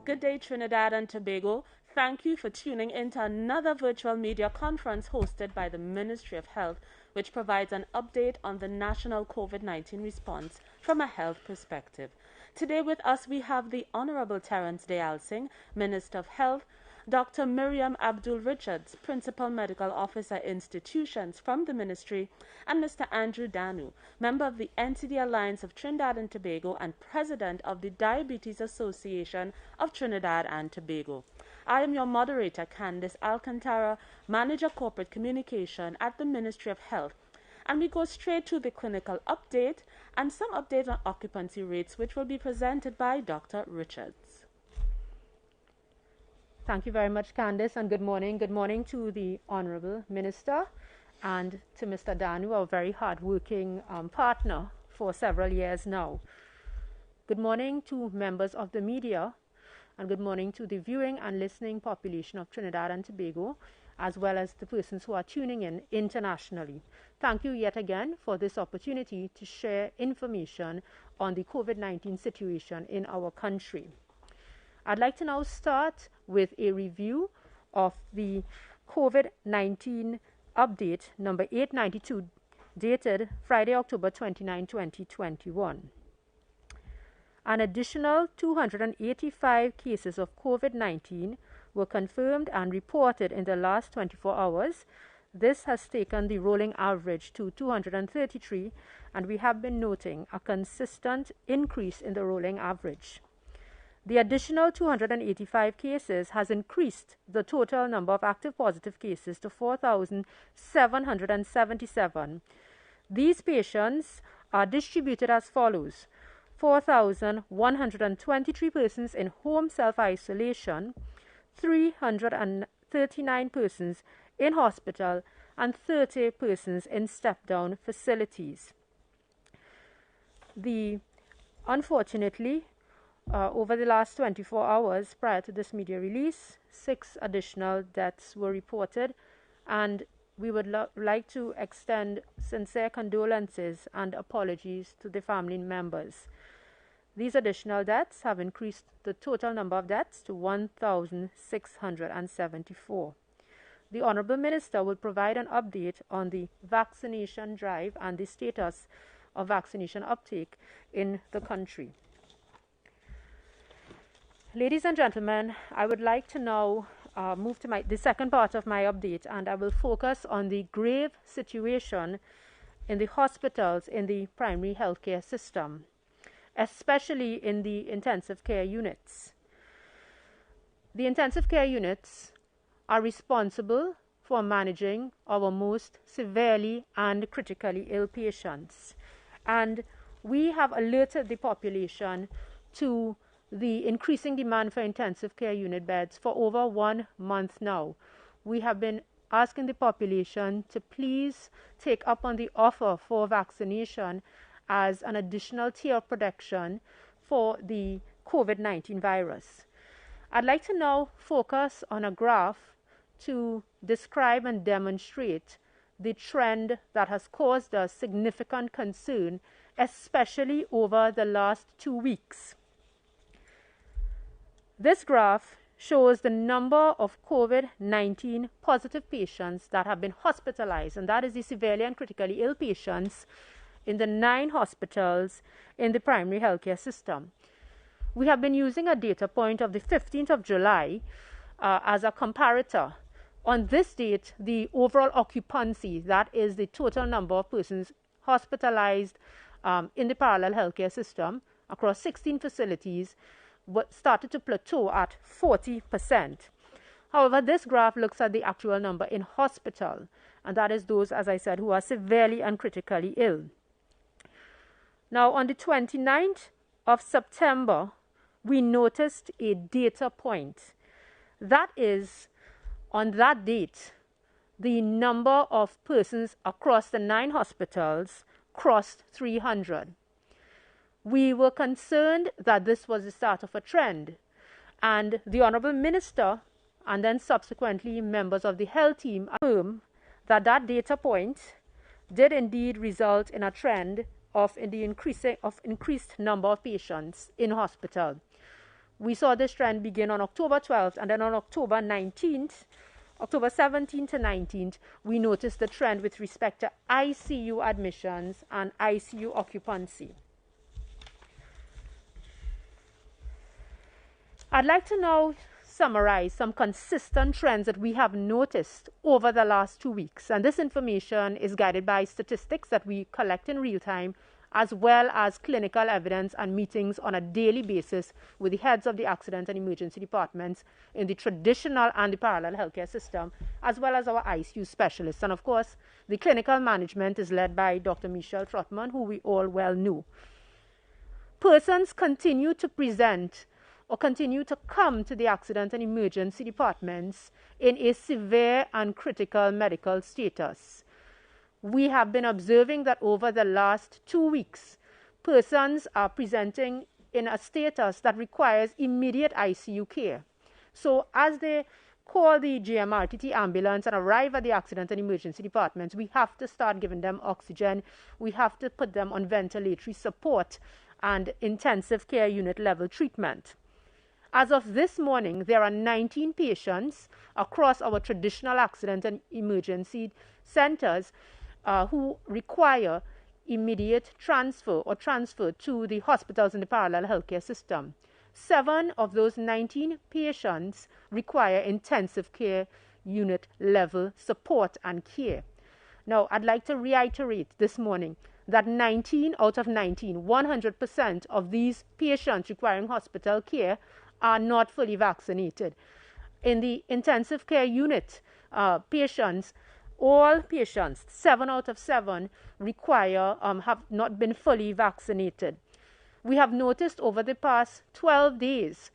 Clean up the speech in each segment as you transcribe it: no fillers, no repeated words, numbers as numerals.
Good day, Trinidad and Tobago. Thank you for tuning in to another virtual media conference hosted by the Ministry of Health, which provides an update on the national COVID-19 response from a health perspective. Today with us we have the Honorable Terrence Deyalsingh, Minister of Health, Dr. Miriam Abdul-Richards, Principal Medical Officer Institutions from the Ministry, and Mr. Andrew Danu, member of the NCD Alliance of Trinidad and Tobago and President of the Diabetes Association of Trinidad and Tobago. I am your moderator, Candice Alcantara, Manager Corporate Communication at the Ministry of Health. And we go straight to the clinical update and some update on occupancy rates, which will be presented by Dr. Richards. Thank you very much, Candice, and good morning. Good morning to the Honourable Minister and to Mr. Danu, our very hard-working partner for several years now. Good morning to members of the media, and good morning to the viewing and listening population of Trinidad and Tobago, as well as the persons who are tuning in internationally. Thank you yet again for this opportunity to share information on the COVID-19 situation in our country. I'd like to now start with a review of the COVID-19 update number 892, dated Friday, October 29, 2021. An additional 285 cases of COVID-19 were confirmed and reported in the last 24 hours. This has taken the rolling average to 233, and we have been noting a consistent increase in the rolling average. The additional 285 cases has increased the total number of active positive cases to 4,777. These patients are distributed as follows: 4,123 persons in home self-isolation, 339 persons in hospital, and 30 persons in step-down facilities. Unfortunately, over the last 24 hours prior to this media release, 6 additional deaths were reported, and we would like to extend sincere condolences and apologies to the family members. These additional deaths have increased the total number of deaths to 1,674. The Honourable Minister will provide an update on the vaccination drive and the status of vaccination uptake in the country. Ladies and gentlemen, I would like to now move to the second part of my update, and I will focus on the grave situation in the hospitals in the primary healthcare system, especially in the intensive care units. The intensive care units are responsible for managing our most severely and critically ill patients, and we have alerted the population to the increasing demand for intensive care unit beds for over 1 month now. We have been asking the population to please take up on the offer for vaccination as an additional tier of protection for the COVID-19 virus. I'd like to now focus on a graph to describe and demonstrate the trend that has caused us significant concern, especially over the last 2 weeks. This graph shows the number of COVID-19 positive patients that have been hospitalized, and that is the severely and critically ill patients in the 9 hospitals in the primary healthcare system. We have been using a data point of the 15th of July as a comparator. On this date, the overall occupancy, that is the total number of persons hospitalized in the parallel healthcare system across 16 facilities, started to plateau at 40%. However, this graph looks at the actual number in hospital, and that is those, as I said, who are severely and critically ill. Now, on the 29th of September, we noticed a data point. That is, on that date, the number of persons across the 9 hospitals crossed 300. We were concerned that this was the start of a trend, and the Honourable Minister and then subsequently members of the health team affirmed that that data point did indeed result in a trend of increased number of patients in hospital. We saw this trend begin on October 12th, and then on October 19th, October 17th to 19th, we noticed the trend with respect to ICU admissions and ICU occupancy. I'd like to now summarize some consistent trends that we have noticed over the last 2 weeks. And this information is guided by statistics that we collect in real time, as well as clinical evidence and meetings on a daily basis with the heads of the accident and emergency departments in the traditional and the parallel healthcare system, as well as our ICU specialists. And of course, the clinical management is led by Dr. Michelle Trotman, who we all well know. Persons continue to present or continue to come to the accident and emergency departments in a severe and critical medical status. We have been observing that over the last 2 weeks, persons are presenting in a status that requires immediate ICU care. So as they call the GMRTT ambulance and arrive at the accident and emergency departments, we have to start giving them oxygen. We have to put them on ventilatory support and intensive care unit level treatment. As of this morning, there are 19 patients across our traditional accident and emergency centers who require immediate transfer or transfer to the hospitals in the parallel healthcare system. 7 of those 19 patients require intensive care unit level support and care. Now, I'd like to reiterate this morning that 19 out of 19, 100% of these patients requiring hospital care are not fully vaccinated. In the intensive care unit, all patients, 7 out of 7 have not been fully vaccinated. We have noticed over the past 12 days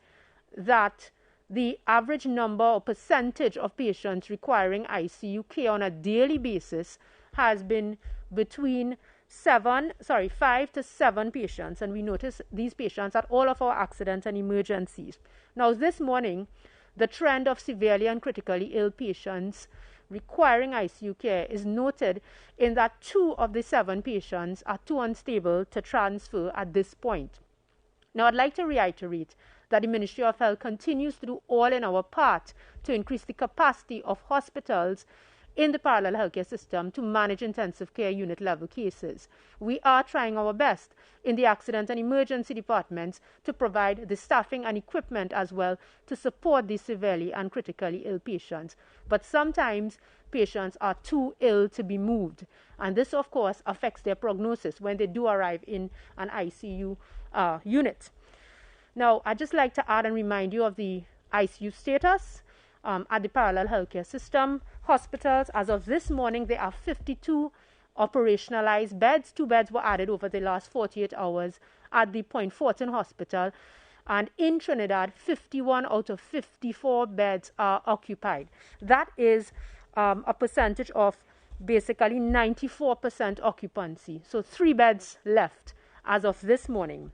that the average number or percentage of patients requiring ICU care on a daily basis has been between 5 to 7 patients, and we notice these patients at all of our accidents and emergencies. Now, this morning, the trend of severely and critically ill patients requiring ICU care is noted in that 2 of the 7 patients are too unstable to transfer at this point. Now, I'd like to reiterate that the Ministry of Health continues to do all in our part to increase the capacity of hospitals in the parallel healthcare system to manage intensive care unit level cases. We are trying our best in the accident and emergency departments to provide the staffing and equipment as well to support these severely and critically ill patients. But sometimes patients are too ill to be moved, and this of course affects their prognosis when they do arrive in an ICU unit. Now, I'd just like to add and remind you of the ICU status at the parallel healthcare system hospitals. As of this morning, there are 52 operationalized beds. 2 beds were added over the last 48 hours at the Point Fortin Hospital. And in Trinidad, 51 out of 54 beds are occupied. That is a percentage of basically 94% occupancy. So 3 beds left as of this morning.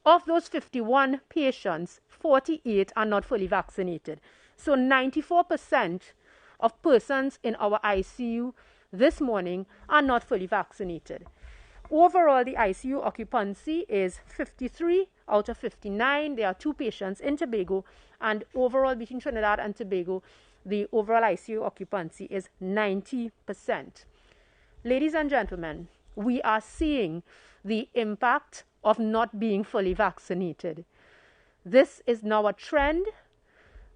Of those 51 patients, 48 are not fully vaccinated. So 94% of persons in our ICU this morning are not fully vaccinated. Overall, the ICU occupancy is 53 out of 59. There are 2 patients in Tobago, and overall between Trinidad and Tobago, the overall ICU occupancy is 90%. Ladies and gentlemen, we are seeing the impact of not being fully vaccinated. This is now a trend.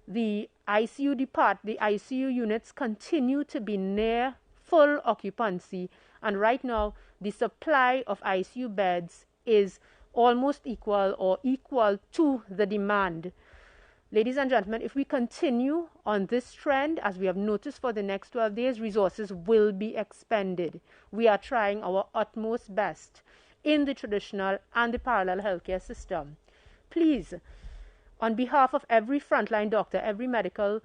The ICU units continue to be near full occupancy, and right now the supply of ICU beds is almost equal or equal to the demand. Ladies and gentlemen, if we continue on this trend, as we have noticed for the next 12 days, resources will be expended. We are trying our utmost best in the traditional and the parallel healthcare system. Please, on behalf of every frontline doctor, every medical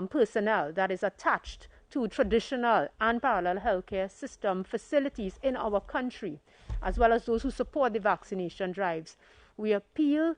personnel that is attached to traditional and parallel healthcare system facilities in our country, as well as those who support the vaccination drives, we appeal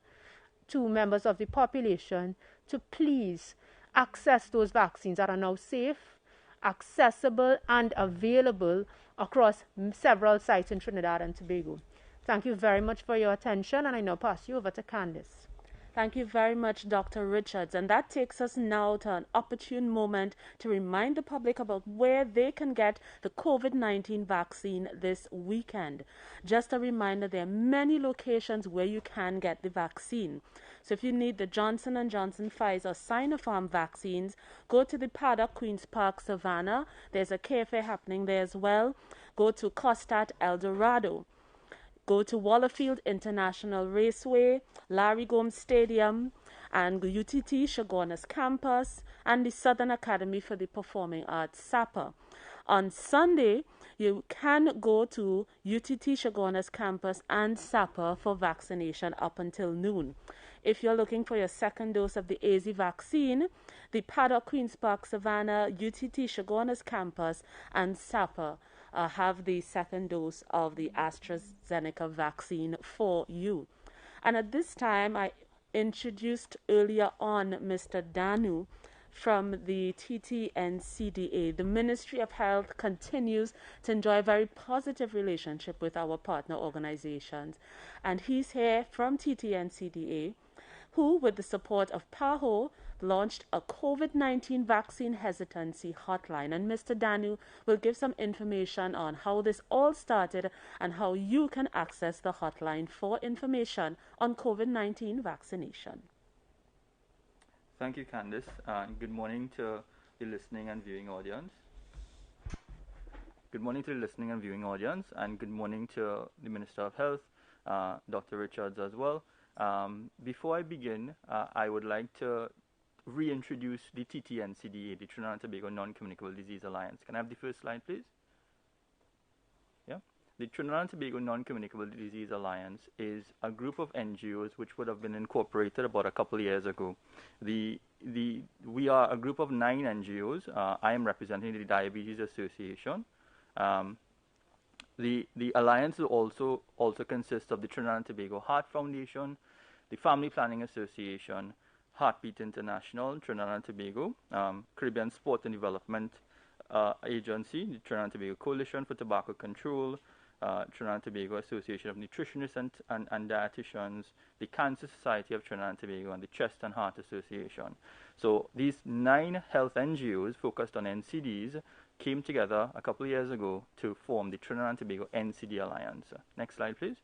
to members of the population to please access those vaccines that are now safe, accessible, and available across several sites in Trinidad and Tobago. Thank you very much for your attention, and I now pass you over to Candice. Thank you very much, Dr. Richards. And that takes us now to an opportune moment to remind the public about where they can get the COVID-19 vaccine this weekend. Just a reminder, there are many locations where you can get the vaccine. So if you need the Johnson & Johnson, Pfizer, Sinopharm vaccines, go to the Paddock, Queen's Park, Savannah. There's a cafe happening there as well. Go to Costat, El Dorado. Go to Wallerfield International Raceway, Larry Gomes Stadium, and UTT Chaguanas Campus, and the Southern Academy for the Performing Arts, SAPA. On Sunday, you can go to UTT Chaguanas Campus and SAPA for vaccination up until noon. If you're looking for your second dose of the AZ vaccine, the Paddock, Queen's Park, Savannah, UTT Chaguanas Campus, and SAPA have the second dose of the AstraZeneca vaccine for you. And at this time, I introduced earlier on Mr. Danu from the TTNCDA. The Ministry of Health continues to enjoy a very positive relationship with our partner organizations. And he's here from TTNCDA, who, with the support of PAHO, launched a COVID-19 vaccine hesitancy hotline. And Mr. Danu will give some information on how this all started and how you can access the hotline for information on COVID-19 vaccination. Thank you, Candice. Good morning to the listening and viewing audience. Good morning to the listening and viewing audience, and good morning to the Minister of Health, Dr. Richards, as well. Before I begin, I would like to reintroduce the TTNCDA, the Trinidad and Tobago Non-Communicable Disease Alliance. Can I have the first slide, please? Yeah. The Trinidad and Tobago Non-Communicable Disease Alliance is a group of NGOs which would have been incorporated about a couple of years ago. We are a group of 9 NGOs. I am representing the Diabetes Association. The alliance also consists of the Trinidad and Tobago Heart Foundation, the Family Planning Association, Heartbeat International, Trinidad and Tobago, Caribbean Sport and Development Agency, the Trinidad and Tobago Coalition for Tobacco Control, Trinidad and Tobago Association of Nutritionists and Dietitians, the Cancer Society of Trinidad and Tobago, and the Chest and Heart Association. So these 9 health NGOs focused on NCDs came together a couple of years ago to form the Trinidad and Tobago NCD Alliance. Next slide, please.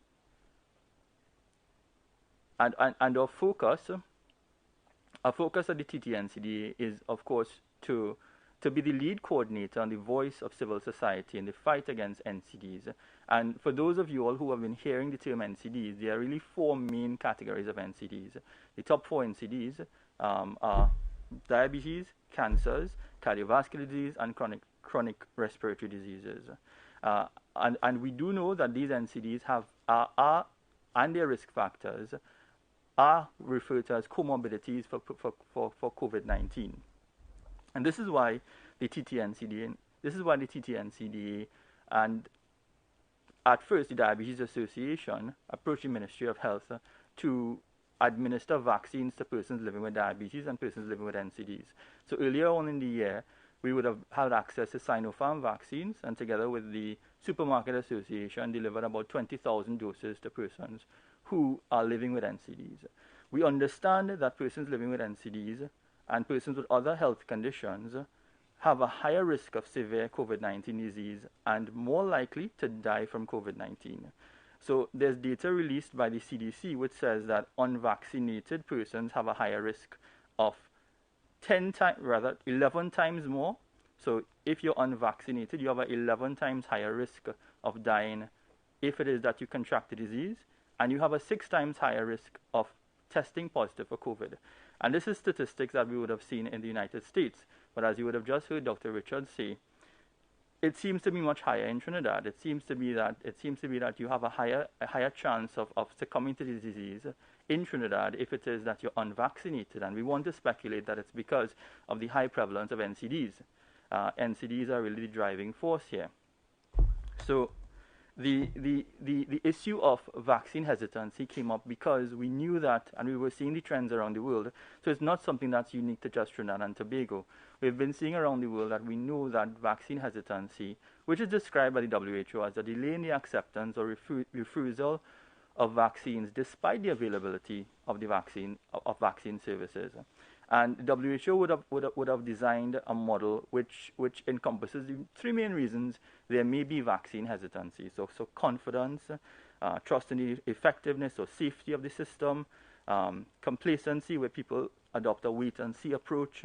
And our focus at the TTNCDA is, of course, to be the lead coordinator and the voice of civil society in the fight against NCDs. And for those of you all who have been hearing the term NCDs, there are really 4 main categories of NCDs. The top 4 NCDs are diabetes, cancers, cardiovascular disease, and chronic respiratory diseases. And we do know that these NCDs and their risk factors are referred to as comorbidities for COVID-19. And this is why the TTNCDA, and at first the Diabetes Association approached the Ministry of Health to administer vaccines to persons living with diabetes and persons living with NCDs. So earlier on in the year, we would have had access to Sinopharm vaccines, and together with the Supermarket Association, delivered about 20,000 doses to persons who are living with NCDs. We understand that persons living with NCDs and persons with other health conditions have a higher risk of severe COVID-19 disease and more likely to die from COVID-19. So there's data released by the CDC which says that unvaccinated persons have a higher risk of 11 times more. So if you're unvaccinated, you have an 11 times higher risk of dying if it is that you contract the disease, and you have a 6 times higher risk of testing positive for COVID. And this is statistics that we would have seen in the United States. But as you would have just heard Dr. Richards say, it seems to be much higher in Trinidad. It seems to be that you have a higher chance of succumbing to the disease in Trinidad if it is that you're unvaccinated. And we want to speculate that it's because of the high prevalence of NCDs. NCDs are really the driving force here. So the issue of vaccine hesitancy came up because we knew that, and we were seeing the trends around the world. So it's not something that's unique to just Trinidad and Tobago. We've been seeing around the world that we know that vaccine hesitancy, which is described by the WHO as a delay in the acceptance or refusal of vaccines despite the availability of the vaccine services. And WHO would have designed a model which encompasses the three main reasons there may be vaccine hesitancy. So confidence, trust in the effectiveness or safety of the system, complacency, where people adopt a wait and see approach,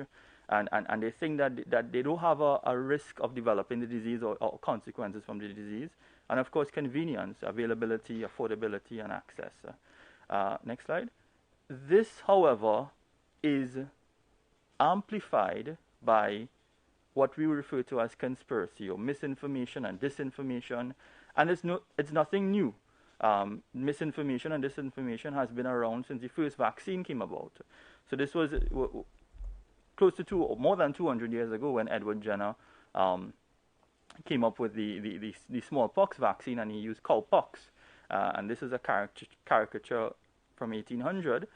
and they think that they don't have a risk of developing the disease or consequences from the disease, and of course convenience, availability, affordability, and access. Next slide. This, however, is amplified by what we refer to as conspiracy or misinformation and disinformation, and it's nothing new. Misinformation and disinformation has been around since the first vaccine came about. So this was close to more than 200 years ago when Edward Jenner came up with the smallpox vaccine, and he used cowpox. And this is a caricature from 1800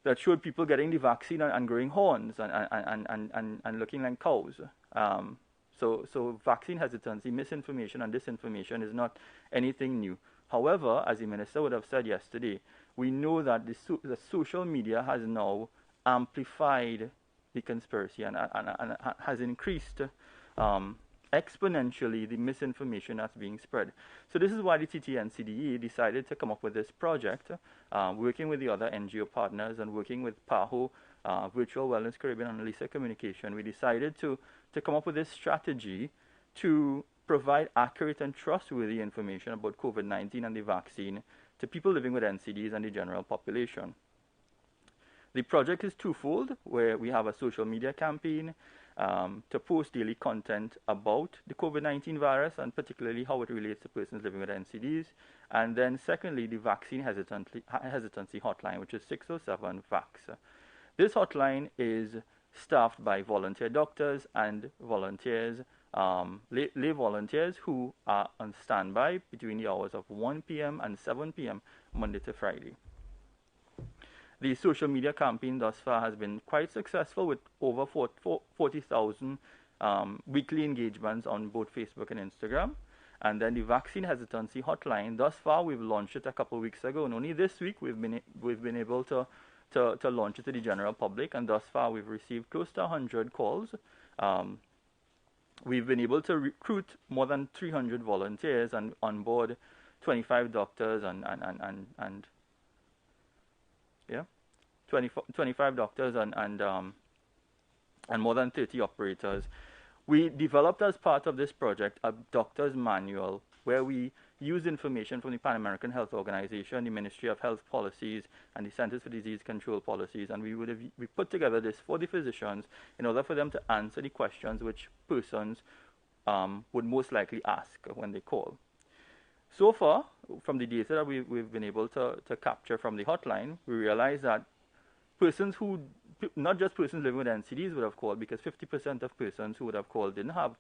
that showed people getting the vaccine and growing horns and looking like cows. So vaccine hesitancy, misinformation, and disinformation is not anything new. However, as the minister would have said yesterday, we know that the social media has now amplified the conspiracy and has increased exponentially the misinformation that's being spread. So this is why the TTNCDE decided to come up with this project, working with the other NGO partners and working with PAHO, Virtual Wellness Caribbean, and Lisa Communication. We decided to come up with this strategy to provide accurate and trustworthy information about COVID-19 and the vaccine to people living with NCDs and the general population. The project is twofold, where we have a social media campaign to post daily content about the COVID-19 virus and particularly how it relates to persons living with NCDs. And then secondly, the vaccine hesitancy hotline, which is 607-VAX. This hotline is staffed by volunteer doctors and volunteers, lay volunteers who are on standby between the hours of 1 p.m. and 7 p.m. Monday to Friday. The social media campaign thus far has been quite successful, with over 40,000 weekly engagements on both Facebook and Instagram. And then the vaccine hesitancy hotline, thus far we've launched it a couple of weeks ago, and only this week we've been able to launch it to the general public, and thus far we've received close to 100 calls. We've been able to recruit more than 300 volunteers and onboard 25 doctors and 25 doctors and more than 30 operators. We developed, as part of this project, a doctor's manual where we use information from the Pan American Health Organization, the Ministry of Health Policies, and the Centers for Disease Control Policies, and we put together this for the physicians in order for them to answer the questions which persons would most likely ask when they call. So far, from the data that we've been able to capture from the hotline, we realize that persons who, not just persons living with NCDs would have called, because 50% of persons who would have called didn't have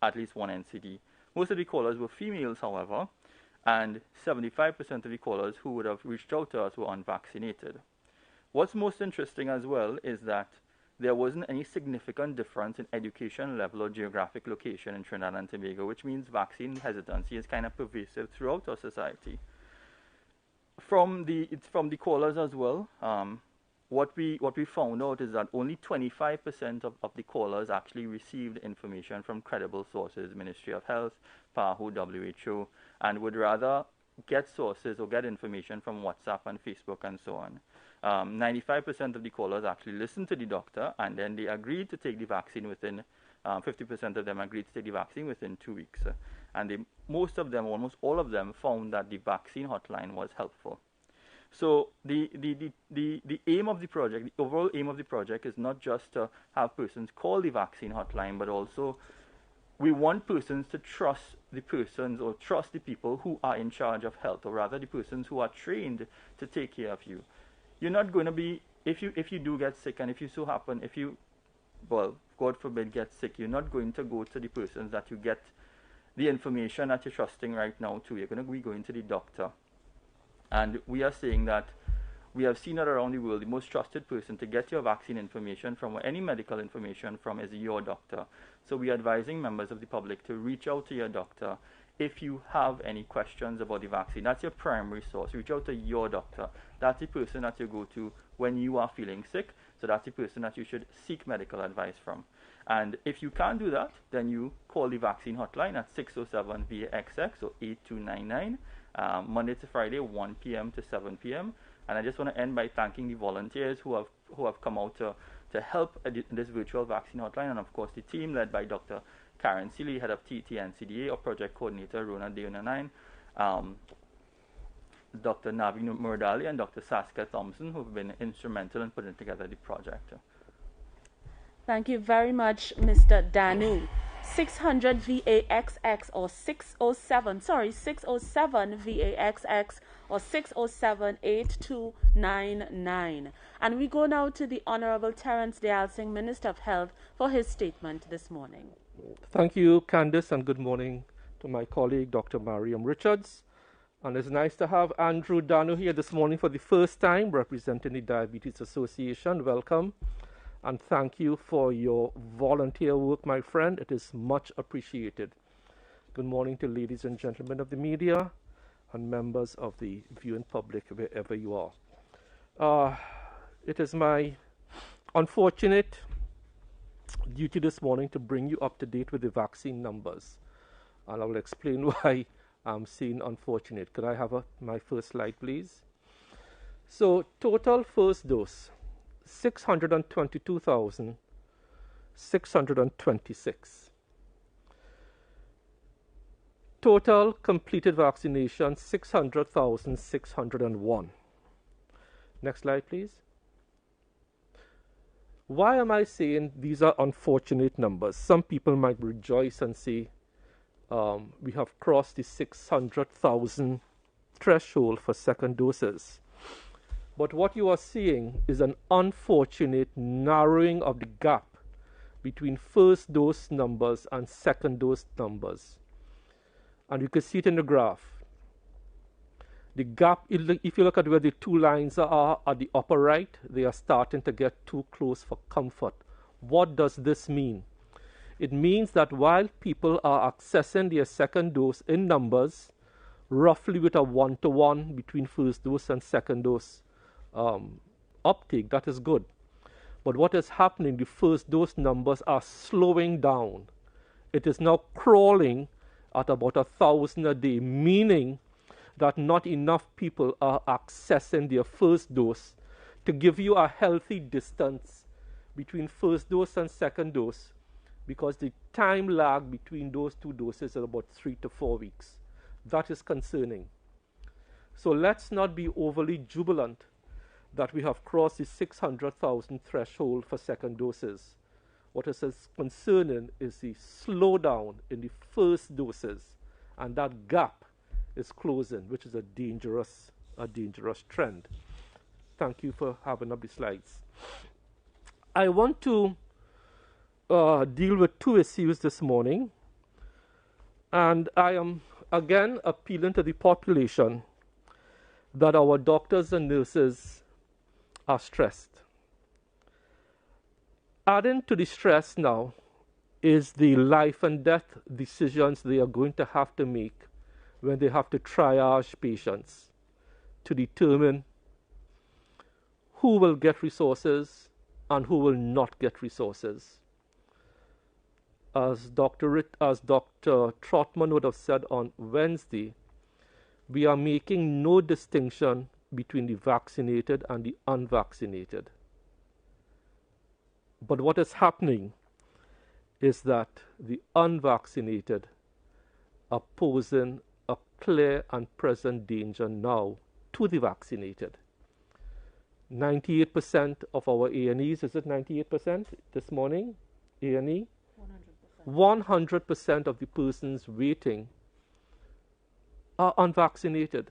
at least one NCD. Most of the callers were females, however, and 75% of the callers who would have reached out to us were unvaccinated. What's most interesting as well is that there wasn't any significant difference in education level or geographic location in Trinidad and Tobago, which means vaccine hesitancy is kind of pervasive throughout our society. From the callers as well, what we found out is that only 25% of the callers actually received information from credible sources, Ministry of Health, PAHO, WHO, and would rather get sources or get information from WhatsApp and Facebook and so on. 95% of the callers actually listened to the doctor, and then they agreed to take the vaccine within, 50% of them agreed to take the vaccine within 2 weeks. And most of them, almost all of them, found that the vaccine hotline was helpful. So the aim of the project, the overall aim of the project, is not just to have persons call the vaccine hotline, but also we want persons to trust the persons or trust the people who are in charge of health, or rather the persons who are trained to take care of you. You're not going to be, if you do get sick, and if you so happen, well, God forbid, get sick, you're not going to go to the persons that you get the information that you're trusting right now to. You're going to be going to the doctor. And we are saying that we have seen that around the world, the most trusted person to get your vaccine information from, or any medical information from, is your doctor. So we are advising members of the public to reach out to your doctor if you have any questions about the vaccine, that's your primary source. Reach out to your doctor. That's the person that you go to when you are feeling sick. So that's the person that you should seek medical advice from. And if you can't do that, then you call the vaccine hotline at 607-VAXX or 8299, Monday to Friday, 1 p.m. to 7 p.m. And I just want to end by thanking the volunteers who have come out to help this virtual vaccine hotline, and of course the team led by Dr. Karen Seeley, head of TT and CDA, or project coordinator Rona Deonanine, Dr. Navi Murdali, and Dr. Saskia Thompson, who've been instrumental in putting together the project. Thank you very much, Mr. Danu. 600 VAXX or 607 VAXX or 607-8299. And we go now to the Honorable Terrence Deyalsingh, Minister of Health, for his statement this morning. Thank you, Candice, and good morning to my colleague, Dr. Mariam Richards. And it's nice to have Andrew Danu here this morning for the first time, representing the Diabetes Association. Welcome. And thank you for your volunteer work, my friend. It is much appreciated. Good morning to ladies and gentlemen of the media and members of the viewing public, wherever you are. It is my unfortunate duty this morning to bring you up to date with the vaccine numbers. And I will explain why I'm saying unfortunate. Could I have my first slide, please? So, total first dose, 622,626. Total completed vaccination, 600,601. Next slide, please. Why am I saying these are unfortunate numbers? Some people might rejoice and say we have crossed the 600,000 threshold for second doses. But what you are seeing is an unfortunate narrowing of the gap between first dose numbers and second dose numbers. And you can see it in the graph. The gap, if you look at where the two lines are at the upper right, they are starting to get too close for comfort. What does this mean? It means that while people are accessing their second dose in numbers, roughly with a 1-to-1 between first dose and second dose uptake, that is good. But what is happening, the first dose numbers are slowing down. It is now crawling at about 1,000 a day, meaning that not enough people are accessing their first dose to give you a healthy distance between first dose and second dose, because the time lag between those two doses is about 3 to 4 weeks. That is concerning. So let's not be overly jubilant that we have crossed the 600,000 threshold for second doses. What is concerning is the slowdown in the first doses, and that gap is closing, which is a dangerous trend. Thank you for having up the slides. I want to deal with two issues this morning, and I am again appealing to the population that our doctors and nurses are stressed. Adding to the stress now is the life and death decisions they are going to have to make when they have to triage patients to determine who will get resources and who will not get resources. As Dr. Trotman would have said on Wednesday, we are making no distinction between the vaccinated and the unvaccinated. But what is happening is that the unvaccinated are posing a clear and present danger now to the vaccinated. 98% of our A&Es, is it 98% this morning? A&E? 100% of the persons waiting are unvaccinated.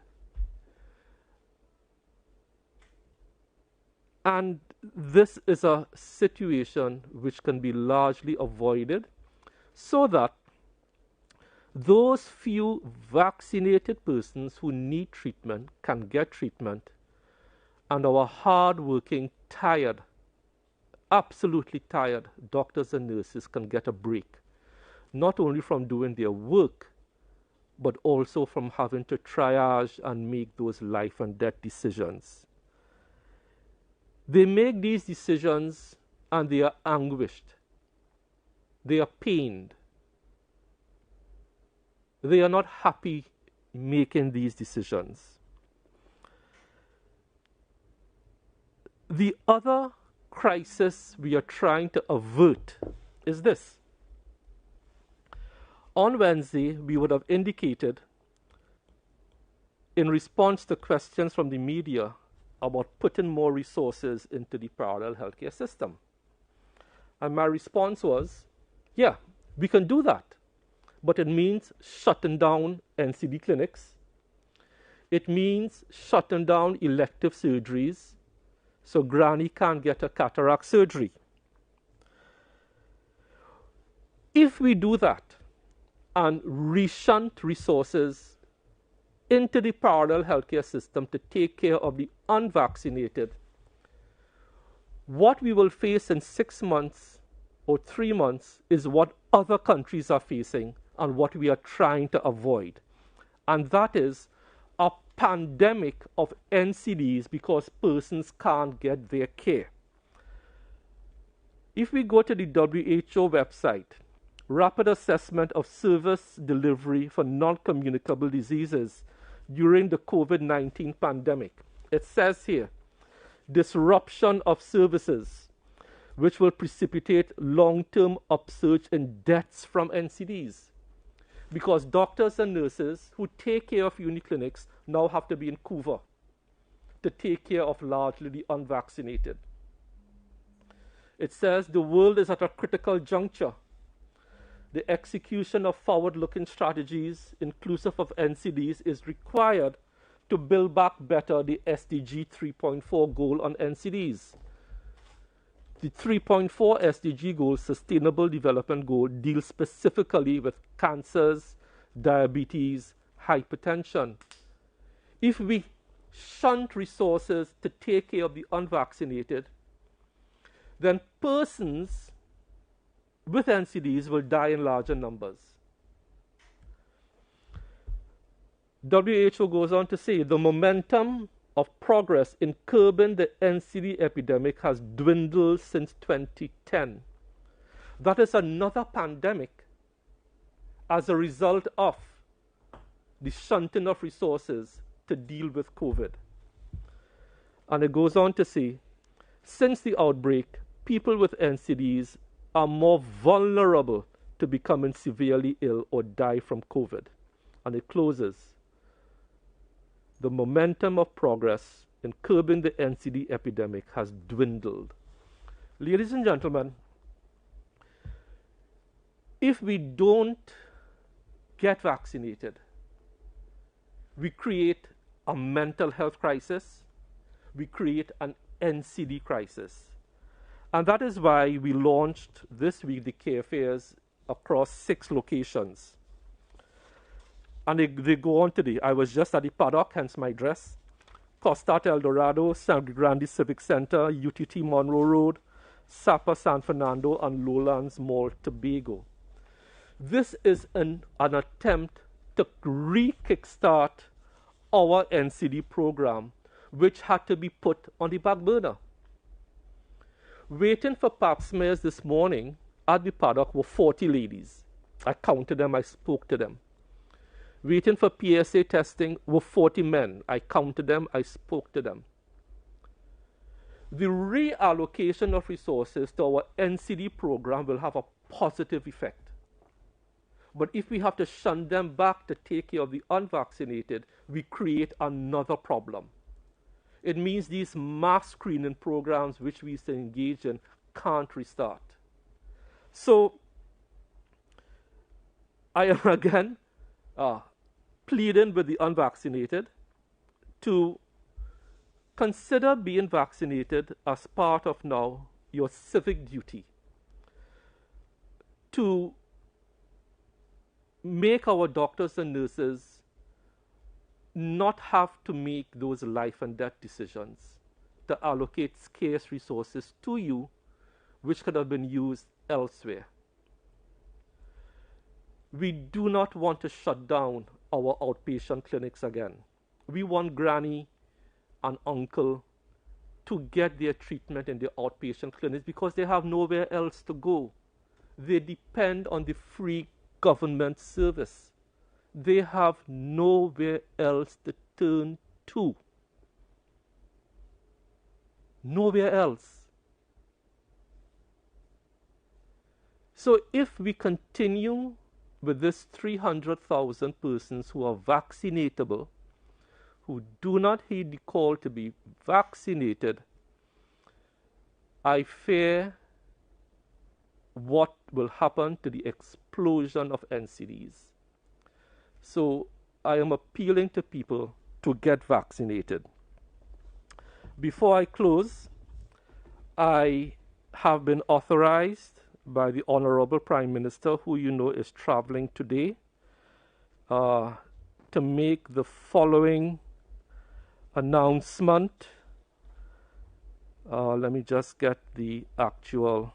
And this is a situation which can be largely avoided so that those few vaccinated persons who need treatment can get treatment, and our hard-working, tired, absolutely tired doctors and nurses can get a break, not only from doing their work, but also from having to triage and make those life and death decisions. They make these decisions and they are anguished. They are pained. They are not happy making these decisions. The other crisis we are trying to avert is this. On Wednesday, we would have indicated, in response to questions from the media about putting more resources into the parallel healthcare system. And my response was, yeah, we can do that. But it means shutting down NCD clinics. It means shutting down elective surgeries so granny can't get a cataract surgery. If we do that and reshunt resources into the parallel healthcare system to take care of the unvaccinated, what we will face in 6 months or 3 months is what other countries are facing and what we are trying to avoid. And that is a pandemic of NCDs because persons can't get their care. If we go to the WHO website, Rapid Assessment of Service Delivery for Non-Communicable Diseases during the COVID-19 pandemic, it says here, disruption of services, which will precipitate long-term upsurge in deaths from NCDs. Because doctors and nurses who take care of uniclinics now have to be in cover to take care of largely the unvaccinated. It says the world is at a critical juncture. The execution of forward-looking strategies, inclusive of NCDs, is required to build back better the SDG 3.4 goal on NCDs. The 3.4 SDG goal, Sustainable Development Goal, deals specifically with cancers, diabetes, hypertension. If we shunt resources to take care of the unvaccinated, then persons with NCDs will die in larger numbers. WHO goes on to say the momentum of progress in curbing the NCD epidemic has dwindled since 2010. That is another pandemic as a result of the shunting of resources to deal with COVID. And it goes on to say, since the outbreak, people with NCDs are more vulnerable to becoming severely ill or die from COVID. And it closes, the momentum of progress in curbing the NCD epidemic has dwindled. Ladies and gentlemen, if we don't get vaccinated, we create a mental health crisis, we create an NCD crisis. And that is why we launched this week the care fairs across 6 locations. And they go on today. I was just at the paddock, hence my dress. Costa El Dorado, San Grande Civic Center, UTT Monroe Road, Sapa San Fernando, and Lowlands Mall, Tobago. This is an attempt to re-kickstart our NCD program, which had to be put on the back burner. Waiting for pap smears this morning at the paddock were 40 ladies. I counted them, I spoke to them. Waiting for PSA testing were 40 men. I counted them, I spoke to them. The reallocation of resources to our NCD program will have a positive effect. But if we have to shunt them back to take care of the unvaccinated, we create another problem. It means these mass screening programs which we used to engage in can't restart. So, I am again pleading with the unvaccinated to consider being vaccinated as part of now your civic duty to make our doctors and nurses not have to make those life and death decisions, to allocate scarce resources to you which could have been used elsewhere. We do not want to shut down our outpatient clinics again. We want granny and uncle to get their treatment in the outpatient clinics because they have nowhere else to go. They depend on the free government service. They have nowhere else to turn to. Nowhere else. So if we continue with this 300,000 persons who are vaccinatable, who do not heed the call to be vaccinated, I fear what will happen to the explosion of NCDs. So I am appealing to people to get vaccinated. Before I close, I have been authorized by the Honorable Prime Minister, who you know is traveling today, to make the following announcement. Let me just get the actual.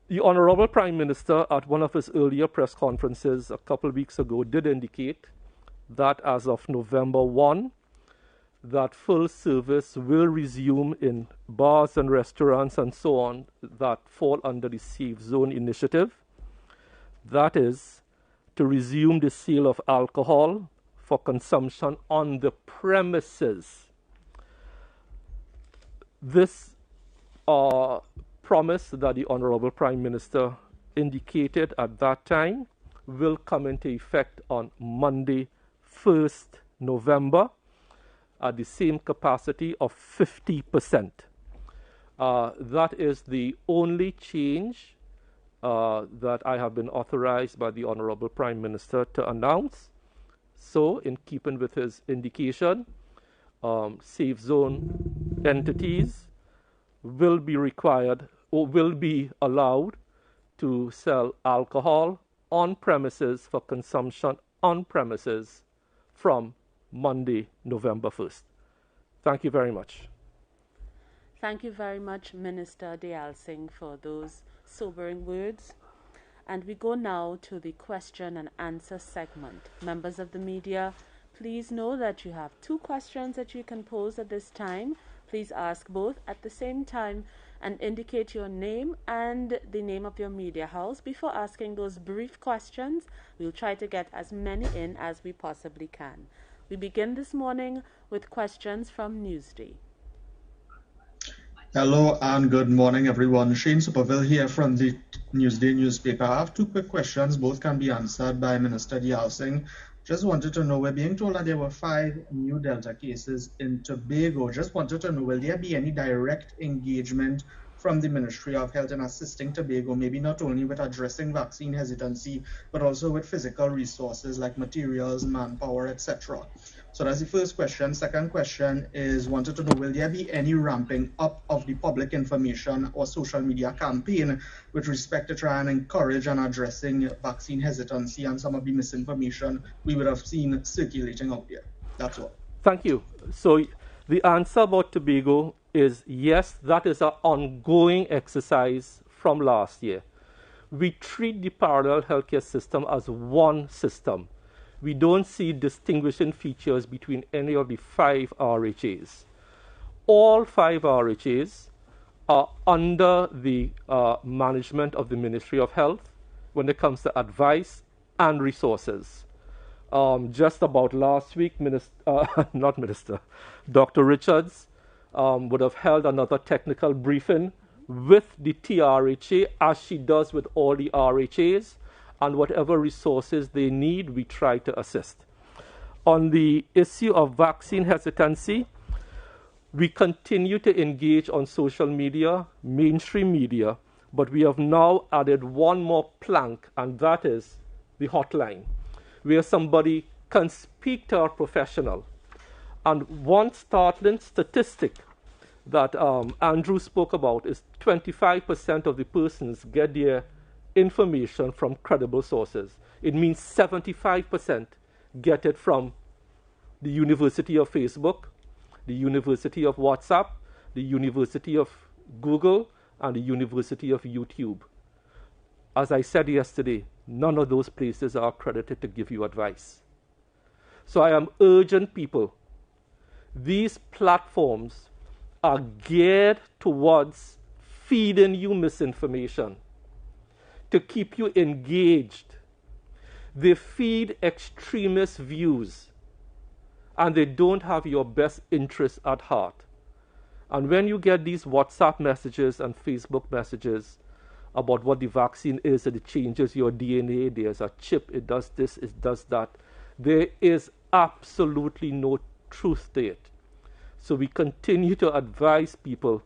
The Honorable Prime Minister, at one of his earlier press conferences a couple of weeks ago, did indicate that as of November 1, that full service will resume in bars and restaurants and so on that fall under the Safe Zone initiative. That is, to resume the sale of alcohol for consumption on the premises. This promise that the Honorable Prime Minister indicated at that time will come into effect on Monday, 1st November, at the same capacity of 50%. That is the only change that I have been authorized by the Honorable Prime Minister to announce. So, in keeping with his indication, safe zone entities will be required or will be allowed to sell alcohol on premises for consumption on premises from Monday, November 1st. Thank you very much. Thank you very much, Minister Deyalsingh, for those sobering words. And we go now to the question and answer segment. Members of the media, please know that you have 2 questions that you can pose at this time. Please ask both at the same time and indicate your name and the name of your media house. Before asking those brief questions, we'll try to get as many in as we possibly can. We begin this morning with questions from Newsday. Hello and good morning, everyone. Shane Superville here from the Newsday newspaper. I have 2 quick questions. Both can be answered by Minister Deyalsingh. Just wanted to know, we're being told that there were 5 new Delta cases in Tobago. Just wanted to know, will there be any direct engagement from the Ministry of Health in assisting Tobago, maybe not only with addressing vaccine hesitancy, but also with physical resources like materials, manpower, etc.? So that's the first question. Second question is, wanted to know, will there be any ramping up of the public information or social media campaign with respect to try and encourage and addressing vaccine hesitancy and some of the misinformation we would have seen circulating out there? That's all. Thank you. So the answer about Tobago is yes, that is an ongoing exercise from last year. We treat the parallel healthcare system as one system. We don't see distinguishing features between any of the 5 RHAs. All 5 RHAs are under the management of the Ministry of Health when it comes to advice and resources. Just about last week, Dr. Richards would have held another technical briefing with the TRHA, as she does with all the RHAs, and whatever resources they need, we try to assist. On the issue of vaccine hesitancy, we continue to engage on social media, mainstream media, but we have now added one more plank, and that is the hotline, where somebody can speak to our professional. And one startling statistic that Andrew spoke about is 25% of the persons get their information from credible sources. It means 75% get it from the University of Facebook, the University of WhatsApp, the University of Google, and the University of YouTube. as I said yesterday, none of those places are accredited to give you advice. So I am urging people, these platforms are geared towards feeding you misinformation, to keep you engaged. They feed extremist views, and they don't have your best interests at heart. And when you get these WhatsApp messages and Facebook messages about what the vaccine is, and it changes your DNA, there's a chip, it does this, it does that, there is absolutely no truth to it. So we continue to advise people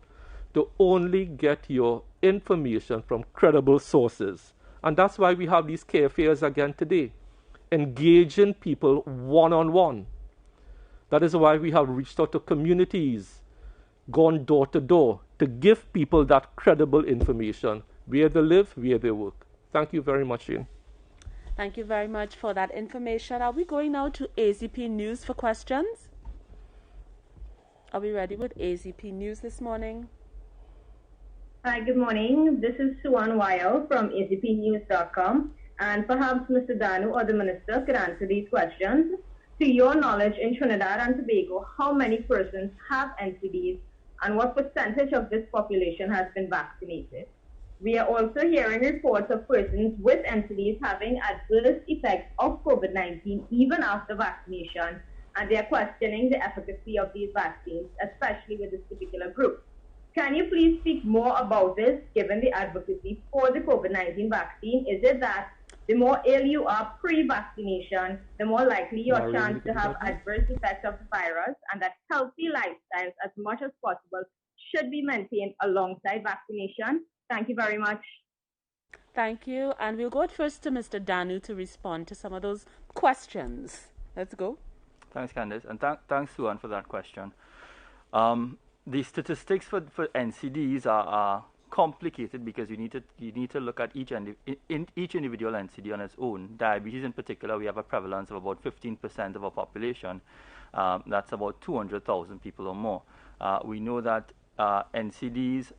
to only get your information from credible sources. And that's why we have these care fairs again today, engaging people one-on-one. That is why we have reached out to communities, gone door to door, to give people that credible information, where they live, where they work. Thank you very much, Shane. Thank you very much for that information. Are we going now to AZP News for questions? Are we ready with AZP News this morning? Hi, good morning. This is Suan Weil from azpnews.com, and perhaps Mr. Danu or the Minister could answer these questions. To your knowledge, in Trinidad and Tobago, how many persons have NCDs, and what percentage of this population has been vaccinated? We are also hearing reports of persons with NCDs having adverse effects of COVID-19 even after vaccination, and they are questioning the efficacy of these vaccines, especially with this particular group. Can you please speak more about this, given the advocacy for the COVID-19 vaccine? Is it that the more ill you are pre-vaccination, the more likely your chance to have adverse effects of the virus, and that healthy lifestyles as much as possible should be maintained alongside vaccination? Thank you very much. Thank you. And we'll go first to Mr. Danu to respond to some of those questions. Let's go. Thanks, Candice, and thanks, Suan, for that question. The statistics for NCDs are complicated because you need to look at each individual NCD on its own. Diabetes in particular, we have a prevalence of about 15% of our population. That's about 200,000 people or more. We know that NCDs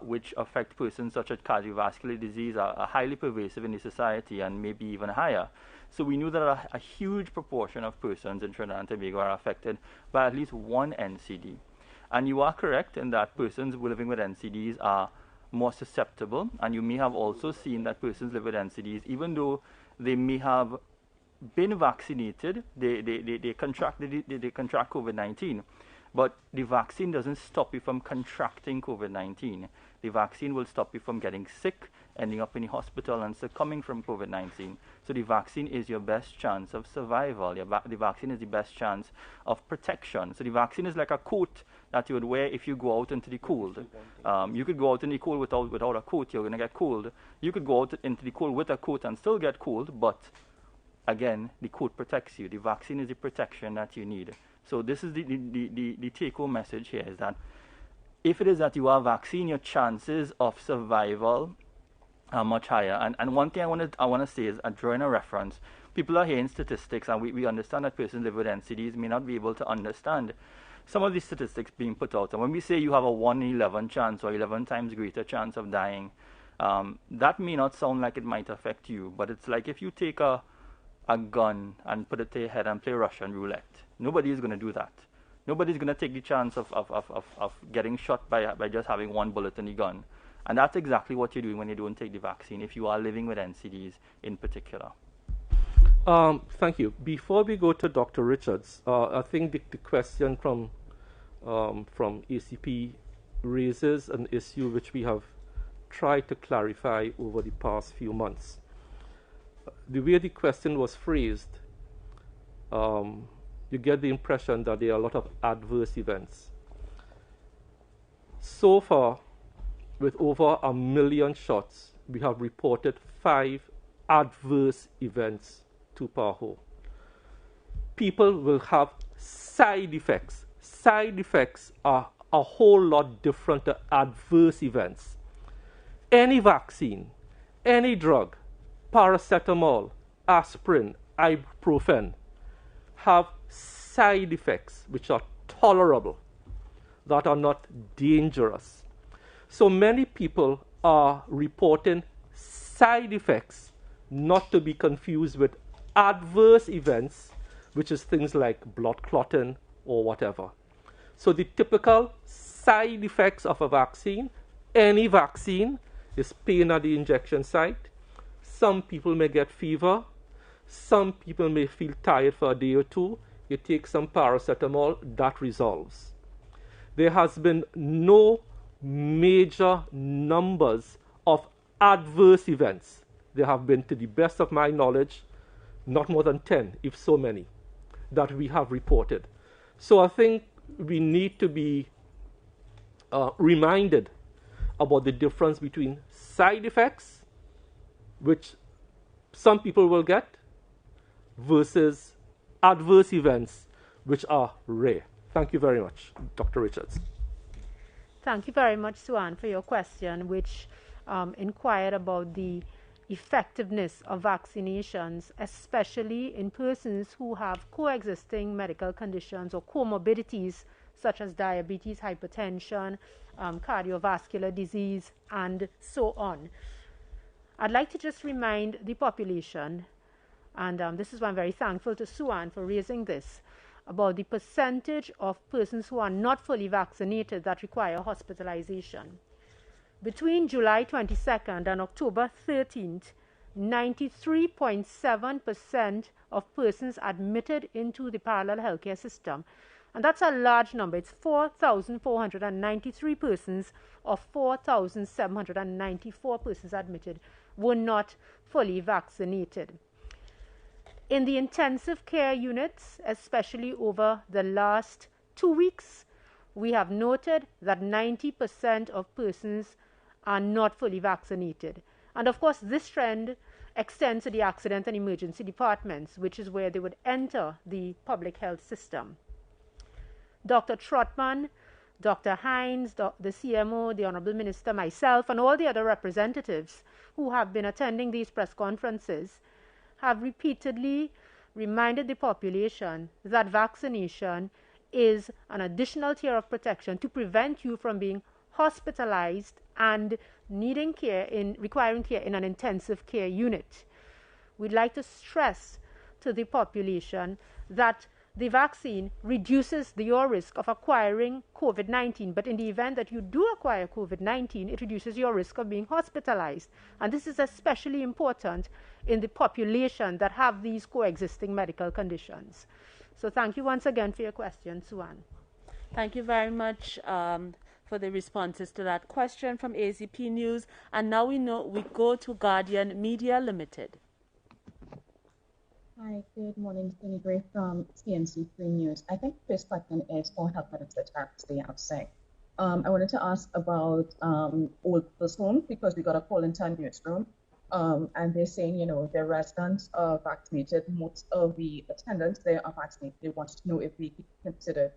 which affect persons such as cardiovascular disease are highly pervasive in the society and maybe even higher. So we knew that a huge proportion of persons in Trinidad and Tobago are affected by at least one NCD. And you are correct in that persons living with NCDs are more susceptible, and you may have also seen that persons living with NCDs, even though they may have been vaccinated, they contract COVID-19. But the vaccine doesn't stop you from contracting COVID-19. The vaccine will stop you from getting sick, ending up in the hospital and succumbing from COVID-19. So the vaccine is your best chance of survival. The vaccine is the best chance of protection. So the vaccine is like a coat that you would wear if you go out into the cold. You could go out in the cold without a coat, you're going to get cold. You could go out into the cold with a coat and still get cold, but again, the coat protects you. The vaccine is the protection that you need. So this is the take-home message here, is that if it is that you are vaccinated, your chances of survival are much higher. And one thing I want to say is, drawing a reference, people are hearing statistics, and we understand that persons living with NCDs may not be able to understand some of these statistics being put out. And when we say you have a 1 in 11 chance or 11 times greater chance of dying, that may not sound like it might affect you, but it's like if you take a gun and put it to your head and play Russian roulette. Nobody is going to do that. Nobody's going to take the chance of getting shot by just having one bullet in the gun. And that's exactly what you're doing when you don't take the vaccine, if you are living with NCDs in particular. Thank you. Before we go to Dr. Richards, I think the question from ACP raises an issue which we have tried to clarify over the past few months. The way the question was phrased, you get the impression that there are a lot of adverse events. So far, with over 1 million shots, we have reported 5 adverse events to PAHO. People will have side effects. Side effects are a whole lot different to adverse events. Any vaccine, any drug, paracetamol, aspirin, ibuprofen, have side effects which are tolerable, that are not dangerous. So many people are reporting side effects, not to be confused with adverse events, which is things like blood clotting or whatever. So the typical side effects of a vaccine, any vaccine, is pain at the injection site. Some people may get fever. Some people may feel tired for a day or two. You take some paracetamol, that resolves. There has been no major numbers of adverse events. There have been, to the best of my knowledge, not more than 10, if so many, that we have reported. So I think we need to be reminded about the difference between side effects, which some people will get, versus adverse events, which are rare. Thank you very much, Dr. Richards. Thank you very much, Suan, for your question, which inquired about the effectiveness of vaccinations, especially in persons who have coexisting medical conditions or comorbidities such as diabetes, hypertension, cardiovascular disease, and so on. I'd like to just remind the population, and this is why I'm very thankful to Suan for raising this, about the percentage of persons who are not fully vaccinated that require hospitalization. Between July 22nd and October 13th, 93.7% of persons admitted into the parallel healthcare system, and that's a large number. It's 4,493 persons of 4,794 persons admitted were not fully vaccinated. In the intensive care units, especially over the last 2 weeks, we have noted that 90% of persons are not fully vaccinated. And of course, this trend extends to the accident and emergency departments, which is where they would enter the public health system. Dr. Trotman, Dr. Hines, the CMO, the Honorable Minister, myself, and all the other representatives who have been attending these press conferences have repeatedly reminded the population that vaccination is an additional tier of protection to prevent you from being hospitalized and requiring care in an intensive care unit. We'd like to stress to the population that the vaccine reduces your risk of acquiring COVID-19, but in the event that you do acquire COVID-19, it reduces your risk of being hospitalized. And this is especially important in the population that have these coexisting medical conditions. So thank you once again for your question, Suan. Thank you very much for the responses to that question from AZP News. And now we go to Guardian Media Limited. Hi, good morning. Jenny Gray from CNC3 News. I think this question is for Health Minister Terrence Deyalsingh. I wanted to ask about old people's homes because we got a call into our newsroom and they're saying, their residents are vaccinated. Most of the attendants there are vaccinated. They wanted to know if we could consider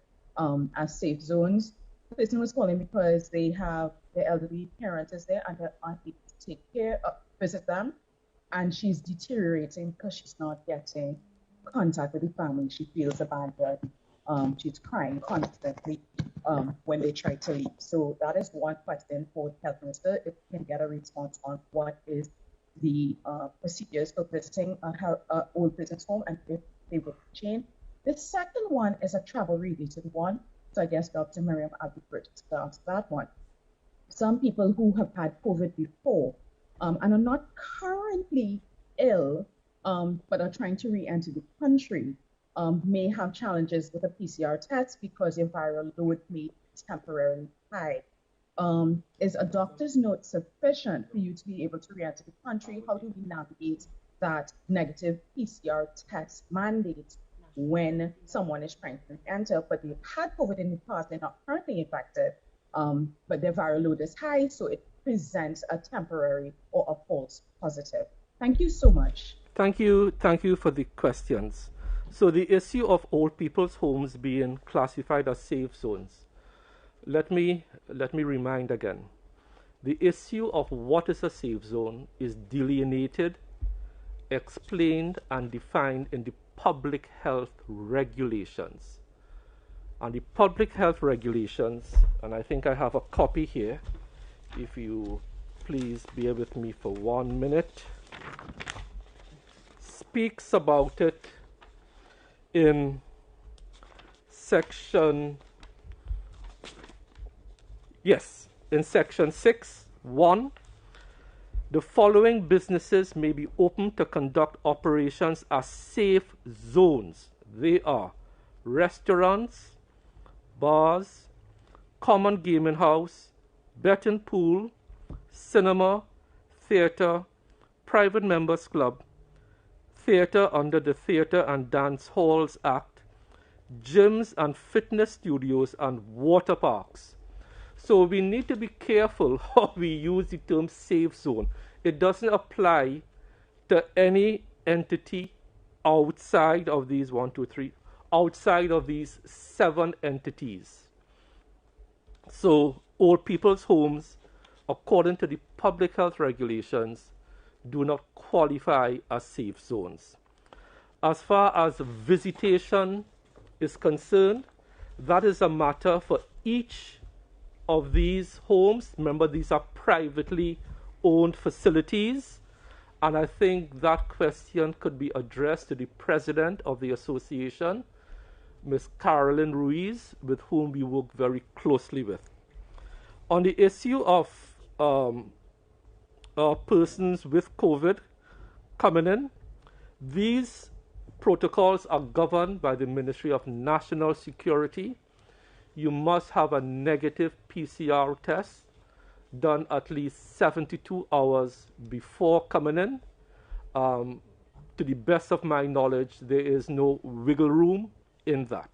as safe zones. The person was calling because they have their elderly parents is there and they're unable to take care of, visit them. And she's deteriorating because she's not getting contact with the family. She feels abandoned. She's crying constantly when they try to leave. So that is one question for the Health Minister, if we can get a response on what is the procedures for visiting an old person's home and if they will change. The second one is a travel-related one. So I guess Dr. Miriam Albert to ask that one. Some people who have had COVID before and are not currently ill, but are trying to re-enter the country, may have challenges with a PCR test because your viral load may be temporarily high. Is a doctor's note sufficient for you to be able to re-enter the country? How do we navigate that negative PCR test mandate when someone is trying to enter, but they've had COVID in the past, they're not currently infected, but their viral load is high, so it presents a temporary or a false positive. Thank you so much. Thank you for the questions. So the issue of old people's homes being classified as safe zones. Let me remind again. The issue of what is a safe zone is delineated, explained, and defined in the public health regulations. And the public health regulations, and I think I have a copy here, if you please bear with me for 1 minute, speaks about it in section 6(1). The following businesses may be open to conduct operations as safe zones. They are restaurants, bars, common gaming house, betting pool, cinema, theater, private members club, theater under the Theater and Dance Halls Act, gyms and fitness studios, and water parks. So we need to be careful how we use the term safe zone. It doesn't apply to any entity outside of these outside of these 7 entities. So old people's homes, according to the public health regulations, do not qualify as safe zones. As far as visitation is concerned, that is a matter for each of these homes. Remember, these are privately owned facilities, and I think that question could be addressed to the president of the association, Ms. Carolyn Ruiz, with whom we work very closely with. On the issue of persons with COVID coming in, these protocols are governed by the Ministry of National Security. You must have a negative PCR test done at least 72 hours before coming in. To the best of my knowledge, there is no wiggle room in that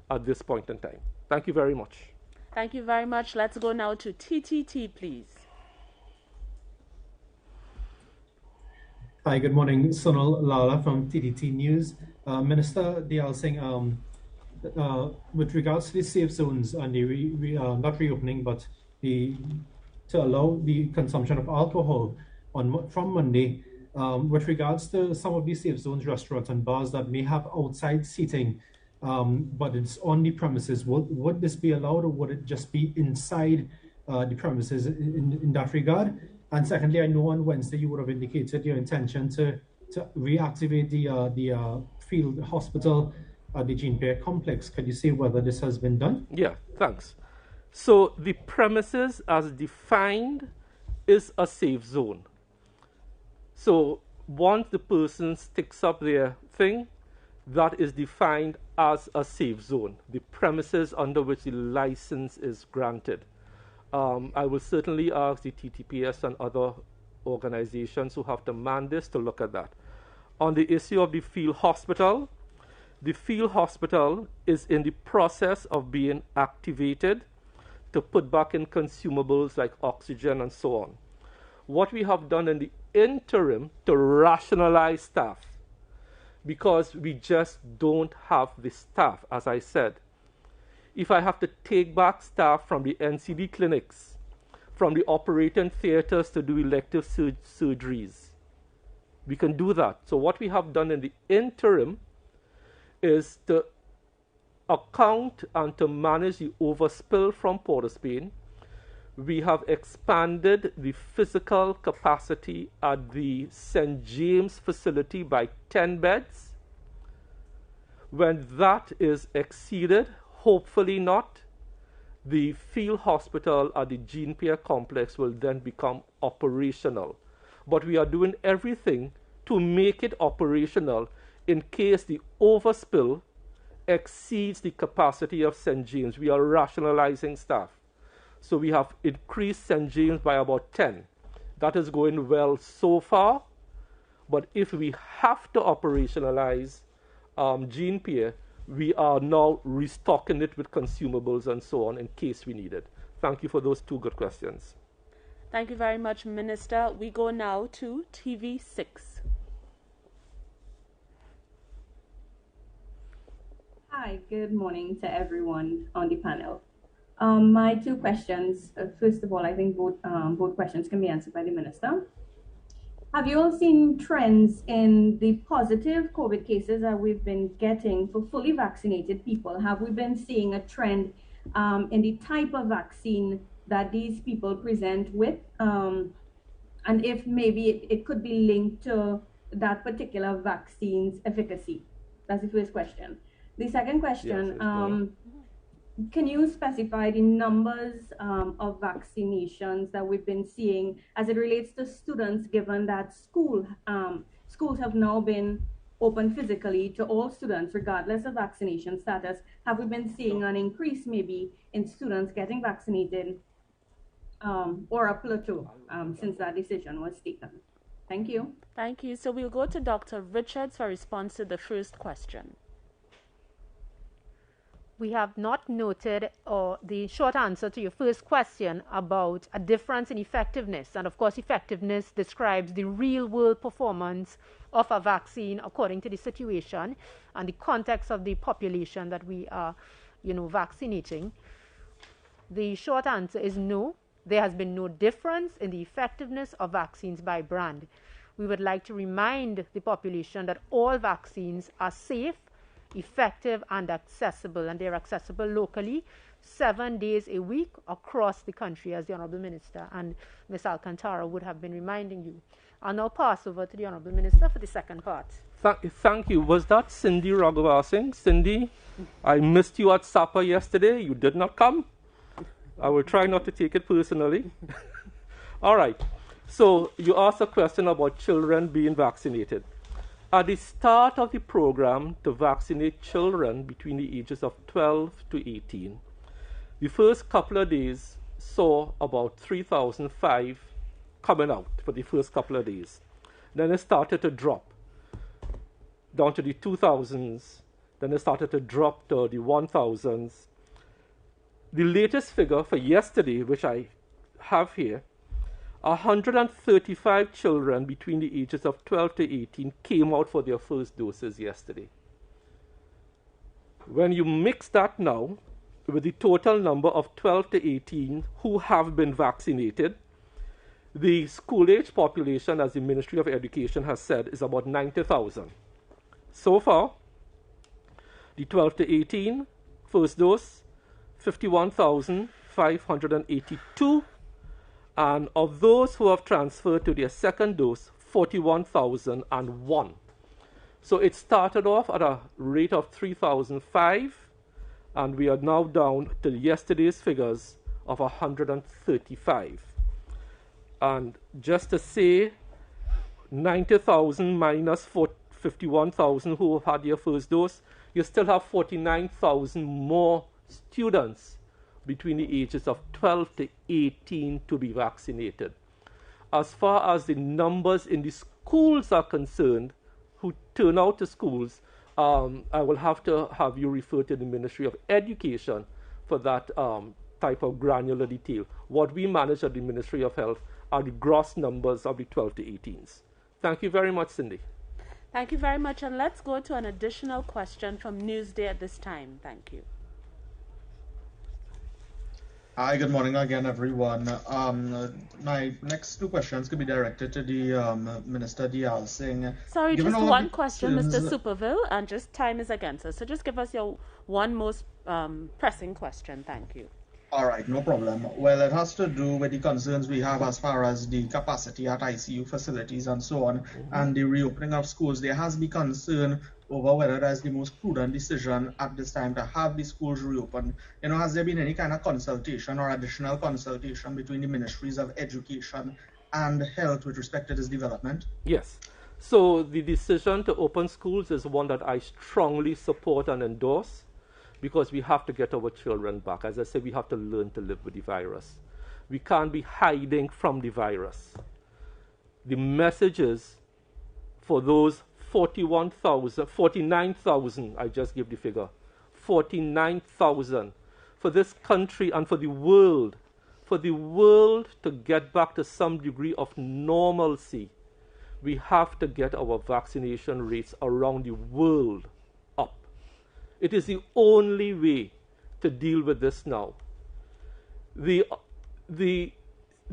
at this point in time. Thank you very much. Thank you very much. Let's go now to TTT, please. Hi, good morning. Sunil Lala from TTT News. Minister Deyalsingh, with regards to the safe zones and the not reopening, but to allow the consumption of alcohol from Monday, with regards to some of these safe zones, restaurants and bars that may have outside seating, but it's on the premises, would this be allowed, or would it just be inside the premises in that regard? And secondly, I know on Wednesday you would have indicated your intention to reactivate the field hospital at the Jean Pierre complex. Could you say whether this has been done? Yeah, thanks. So the premises as defined is a safe zone. So once the person sticks up their thing, that is defined as a safe zone, the premises under which the license is granted. I will certainly ask the TTPS and other organizations who have to man this to look at that. On the issue of the field hospital is in the process of being activated to put back in consumables like oxygen and so on. What we have done in the interim to rationalize staff, because we just don't have the staff, as I said. If I have to take back staff from the NCD clinics, from the operating theaters to do elective surgeries, we can do that. So what we have done in the interim is to account and to manage the overspill from Port of Spain. We have expanded the physical capacity at the St. James facility by 10 beds. When that is exceeded, hopefully not, the field hospital at the Jean Pierre complex will then become operational. But we are doing everything to make it operational in case the overspill exceeds the capacity of St. James. We are rationalizing staff. So we have increased St. James by about 10. That is going well so far. But if we have to operationalize Jean Pierre, we are now restocking it with consumables and so on in case we need it. Thank you for those 2 good questions. Thank you very much, Minister. We go now to TV6. Hi, good morning to everyone on the panel. My 2 questions. First of all, I think both questions can be answered by the Minister. Have you all seen trends in the positive COVID cases that we've been getting for fully vaccinated people? Have we been seeing a trend in the type of vaccine that these people present with? and if maybe it could be linked to that particular vaccine's efficacy. That's the first question. The second question, can you specify the numbers of vaccinations that we've been seeing as it relates to students, given that schools have now been open physically to all students, regardless of vaccination status? Have we been seeing an increase maybe in students getting vaccinated or a plateau since that decision was taken? Thank you. Thank you. So we'll go to Dr. Richards for response to the first question. We have not noted the short answer to your first question about a difference in effectiveness. And of course, effectiveness describes the real world performance of a vaccine according to the situation and the context of the population that we are, vaccinating. The short answer is no. There has been no difference in the effectiveness of vaccines by brand. We would like to remind the population that all vaccines are safe, effective and accessible, and they're accessible locally 7 days a week across the country, as the Honourable Minister and Ms. Alcantara would have been reminding you. I'll now pass over to the Honourable Minister for the second part. Thank you. Was that Cindy Raghavasingh? Cindy, I missed you at supper yesterday. You did not come. I will try not to take it personally. All right. So you asked a question about children being vaccinated. At the start of the program to vaccinate children between the ages of 12 to 18, the first couple of days saw about 3,005 coming out for the first couple of days. Then it started to drop down to the 2,000s. Then it started to drop to the 1,000s. The latest figure for yesterday, which I have here, 135 children between the ages of 12 to 18 came out for their first doses yesterday. When you mix that now with the total number of 12 to 18 who have been vaccinated, the school-age population, as the Ministry of Education has said, is about 90,000. So far, the 12 to 18 first dose, 51,582. And of those who have transferred to their second dose, 41,001. So it started off at a rate of 3,005, and we are now down to yesterday's figures of 135. And just to say, 90,000 minus 51,000 who have had their first dose, you still have 49,000 more students between the ages of 12 to 18 to be vaccinated. As far as the numbers in the schools are concerned, who turn out to schools, I will have to have you refer to the Ministry of Education for that type of granular detail. What we manage at the Ministry of Health are the gross numbers of the 12 to 18s. Thank you very much, Cindy. Thank you very much. And let's go to an additional question from Newsday at this time. Thank you. Hi, good morning again, everyone. My next two questions could be directed to the Minister Deyalsingh. Sorry, just one question, Mr. Superville, and just time is against us. So just give us your one most pressing question. Thank you. All right, no problem. Well, it has to do with the concerns we have as far as the capacity at ICU facilities and so on, and the reopening of schools. There has been concern over whether that's the most prudent decision at this time to have the schools reopen. Has there been any kind of consultation or additional consultation between the Ministries of Education and Health with respect to this development? Yes. So the decision to open schools is one that I strongly support and endorse, because we have to get our children back. As I said, we have to learn to live with the virus. We can't be hiding from the virus. The message is for those 49,000, I just give the figure, 49,000, for this country and for the world to get back to some degree of normalcy, we have to get our vaccination rates around the world up. It is the only way to deal with this now. The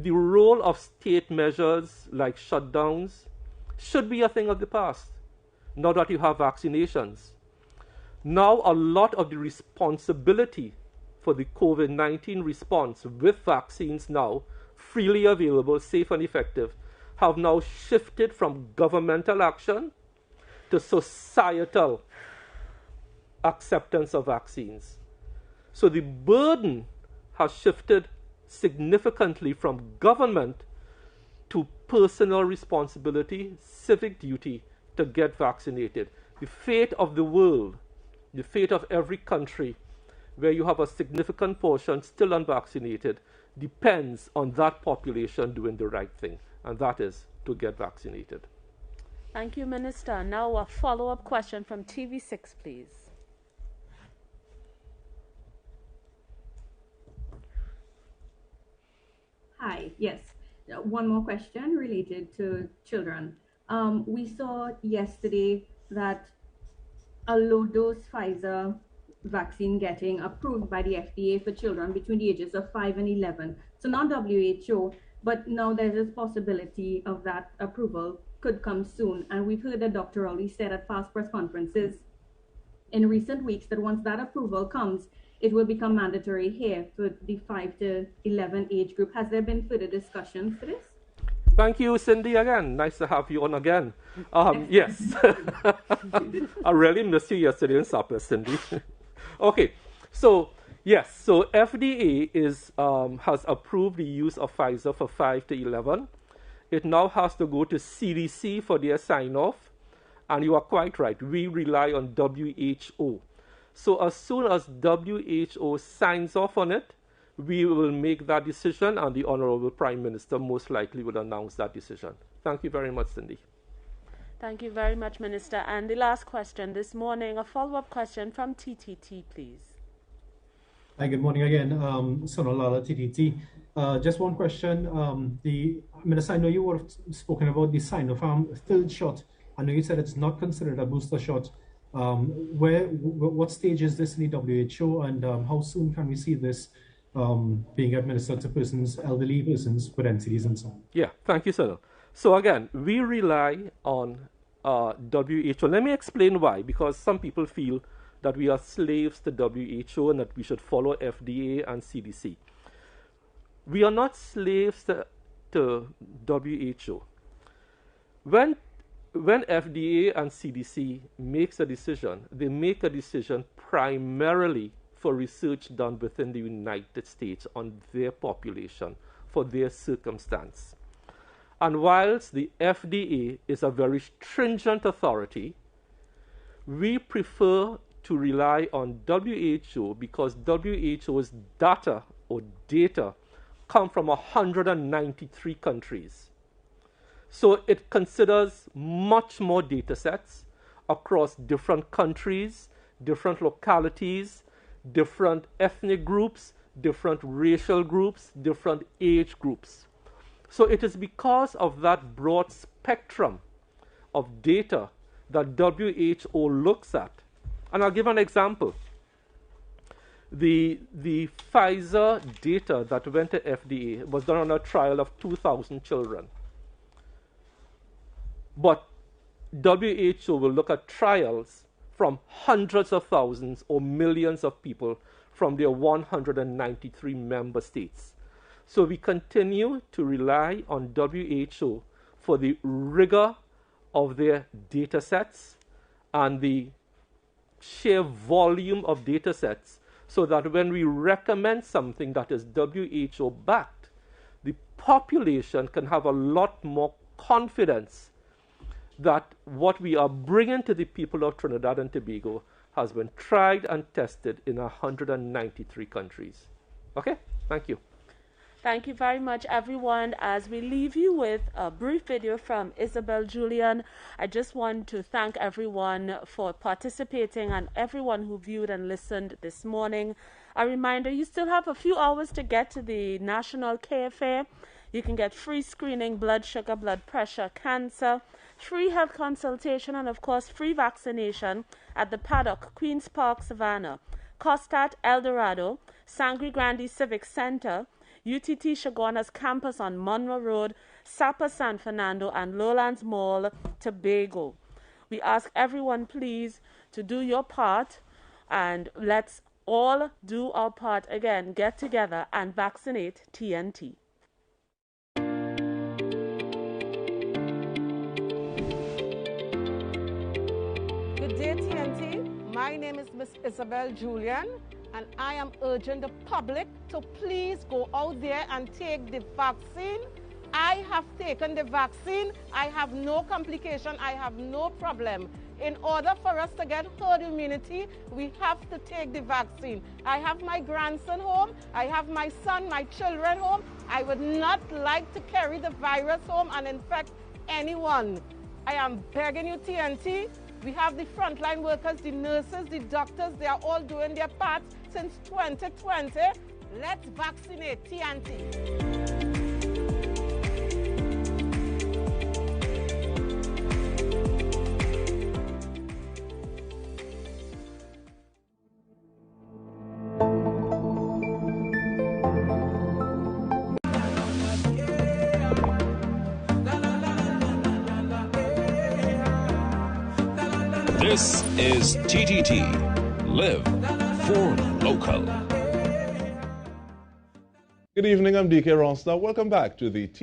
role of state measures like shutdowns should be a thing of the past, now that you have vaccinations. Now a lot of the responsibility for the COVID-19 response with vaccines now freely available, safe and effective, have now shifted from governmental action to societal acceptance of vaccines. So the burden has shifted significantly from government to personal responsibility, civic duty to get vaccinated. The fate of the world, the fate of every country where you have a significant portion still unvaccinated, depends on that population doing the right thing, and that is to get vaccinated. Thank you, Minister. Now a follow-up question from TV6, please. Hi, yes. One more question related to children. We saw yesterday that a low-dose Pfizer vaccine getting approved by the FDA for children between the ages of 5 and 11. So not WHO, but now there's a possibility of that approval could come soon. And we've heard that Dr. Rowley said at past press conferences in recent weeks that once that approval comes, it will become mandatory here for the 5 to 11 age group. Has there been further discussions for this? Thank you, Cindy, again. Nice to have you on again. Yes. I really missed you yesterday in supper, Cindy. Okay, so yes, so FDA has approved the use of Pfizer for 5 to 11. It now has to go to CDC for their sign-off. And you are quite right. We rely on WHO. So as soon as WHO signs off on it, we will make that decision, and the Honorable Prime Minister most likely will announce that decision. Thank you very much, Cindy. Thank you very much, Minister. And the last question this morning, a follow-up question from TTT, please. Hi, good morning again. Sonal Lala, TTT. Just one question. Minister, I know you would have spoken about the Sinopharm third shot. I know you said it's not considered a booster shot. What stage is this in the WHO, and how soon can we see this being administered to persons, elderly persons with NCDs and so on? Yeah, thank you, sir. So again, we rely on WHO. Let me explain why, because some people feel that we are slaves to WHO and that we should follow FDA and CDC. We are not slaves to WHO. When FDA and CDC makes a decision, they make a decision primarily for research done within the United States on their population, for their circumstance. And whilst the FDA is a very stringent authority, we prefer to rely on WHO because WHO's data come from 193 countries. So it considers much more data sets across different countries, different localities, different ethnic groups, different racial groups, different age groups. So it is because of that broad spectrum of data that WHO looks at. And I'll give an example. The Pfizer data that went to FDA was done on a trial of 2,000 children. But WHO will look at trials from hundreds of thousands or millions of people from their 193 member states. So we continue to rely on WHO for the rigor of their data sets and the sheer volume of data sets, so that when we recommend something that is WHO backed, the population can have a lot more confidence that what we are bringing to the people of Trinidad and Tobago has been tried and tested in 193 countries. Okay, thank you. Thank you very much, everyone. As we leave you with a brief video from Isabel Julian, I just want to thank everyone for participating and everyone who viewed and listened this morning. A reminder, you still have a few hours to get to the National Care Fair. You can get free screening, blood sugar, blood pressure, cancer, free health consultation, and of course free vaccination at the Paddock, Queen's Park, Savannah, Costat, El Dorado, Sangre Grande Civic Center, UTT Chaguanas campus on Monroe Road, Sapa San Fernando, and Lowlands Mall, Tobago. We ask everyone, please, to do your part, and let's all do our part again. Get together and vaccinate TNT. My name is Miss Isabel Julian, and I am urging the public to please go out there and take the vaccine. I have taken the vaccine. I have no complication. I have no problem. In order for us to get herd immunity, we have to take the vaccine. I have my grandson home. I have my son, my children home. I would not like to carry the virus home and infect anyone. I am begging you, TNT. We have the frontline workers, the nurses, the doctors. They are all doing their part since 2020. Let's vaccinate, TNT. This is TTT. Live for local. Good evening, I'm DK Ronstar. Welcome back to the TTT